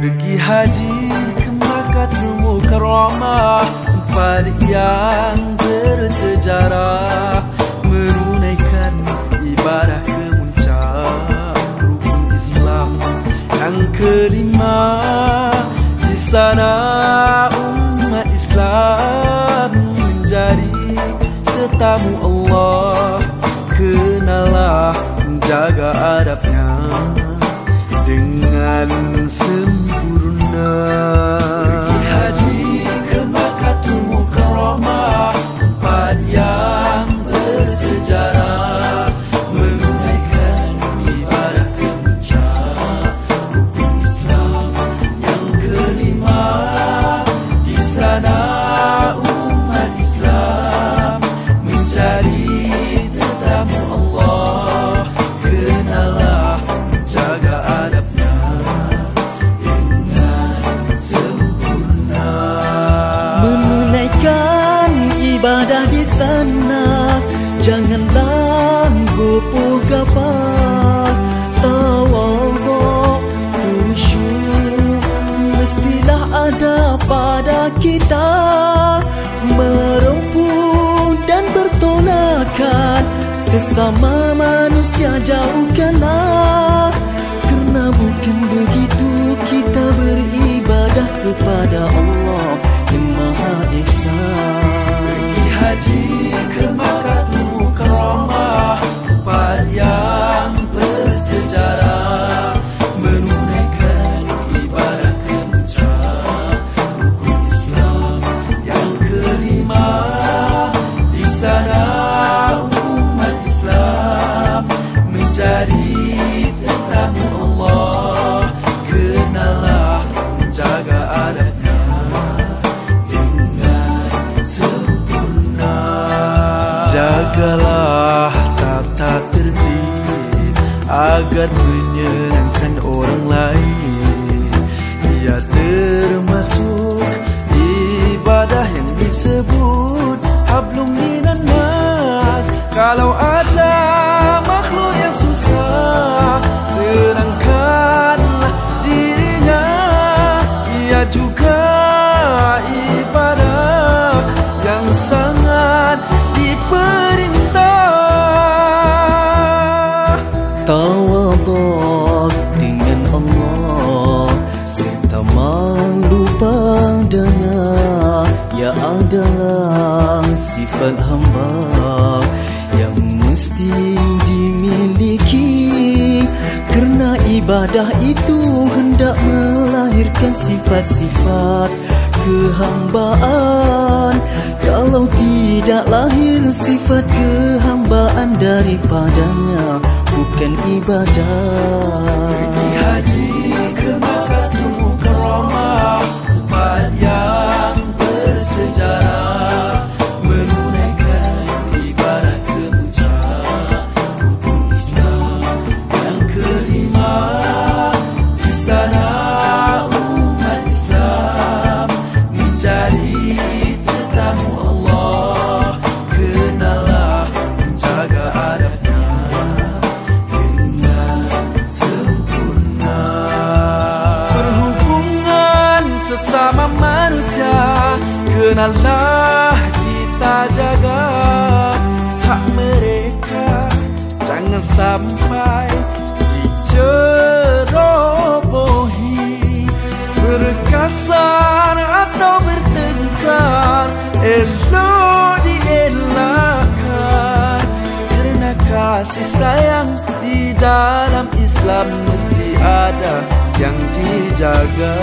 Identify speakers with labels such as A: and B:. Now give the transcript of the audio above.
A: Pergi haji ke Makkatul Mukarramah, tempat yang bersejarah, menunaikan ibadah ke puncak rukun Islam yang kelima. Di sana umat Islam menjadi tetamu Allah. Kenalah menjaga adabnya dengan sempurna. Pergi haji ke Makkatul Mukarramah, tempat yang bersejarah, menunaikan ibadah ke puncak rukun Islam yang kelima. Di sana umat Islam menjadi tetamu Allah. Kenalah menjaga adabnya dengan sempurna.
B: Menunaikan ibadah di sana, janganlah gopoh gapah. Tawadhu, khusyuk mestilah ada pada kita. Merumput dan bertolakan, sesama manusia jauhkanlah. Kerana bukan begitu kita beribadah kepada Allah yang Maha Esa.
A: Pergi haji ke Makkatul Mukarramah, tempat yang bersejarah, menunaikan ibadah ke puncak rukun Islam yang kelima. Di sana umat Islam menjadi tetamu Allah. Kenalah menjaga adabnya dengan sempurna. Jagalah tata tertib agar menyenangkan orang lain. Ia termasuk ibadah yang disebut hablum minan nas. Kalau ada makhluk yang susah, senangkanlah dirinya. Ia juga ibadah yang sangat diperintah.
B: Tawadhu dengan Allah serta malu padanya, ia adalah sifat hamba yang mesti dimiliki. Kerana ibadah itu hendak melahirkan sifat-sifat kehambaan. Kalau tidak lahir sifat kehambaan daripadanya, bukan ibadah.
A: Pergi haji ke Makkatul Mukarramah, tempat yang bersejarah, menunaikan ibadah ke puncak rukun Islam yang kelima. Di sana umat Islam menjadi tetamu Allah. Kenalah menjaga adabnya dengan sempurna. Berhubungan sesama manusia, kenalah kita jaga hak mereka, jangan sampai dicerobohi. Berkasar atau bertengkar, elok dielakkan. Kerana kasih sayang di dalam Islam mesti ada yang dijaga.